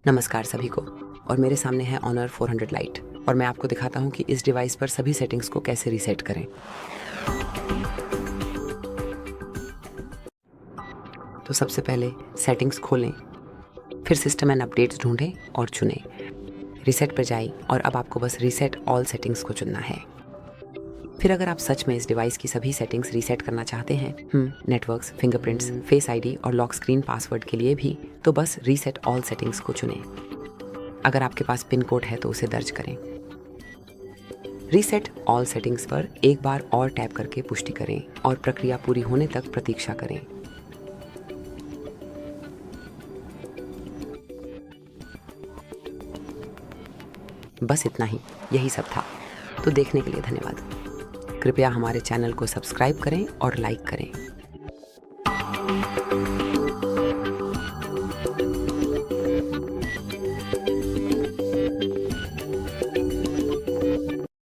नमस्कार सभी को। और मेरे सामने है Honor 400 Lite और मैं आपको दिखाता हूँ कि इस डिवाइस पर सभी सेटिंग्स को कैसे रीसेट करें। तो सबसे पहले सेटिंग्स खोलें, फिर सिस्टम एंड अपडेट्स ढूंढें और चुनें। रीसेट पर जाएं और अब आपको बस रीसेट ऑल सेटिंग्स को चुनना है। फिर अगर आप सच में इस डिवाइस की सभी सेटिंग्स रीसेट करना चाहते हैं, नेटवर्क्स, फिंगरप्रिंट्स, फेस आईडी और लॉक स्क्रीन पासवर्ड के लिए भी, तो बस रीसेट ऑल सेटिंग्स को चुनें। अगर आपके पास पिन कोड है तो उसे दर्ज करें। रीसेट ऑल सेटिंग्स पर एक बार और टैप करके पुष्टि करें और प्रक्रिया पूरी होने तक प्रतीक्षा करें। बस इतना ही, यही सब था। तो देखने के लिए धन्यवाद। कृपया हमारे चैनल को सब्सक्राइब करें और लाइक करें।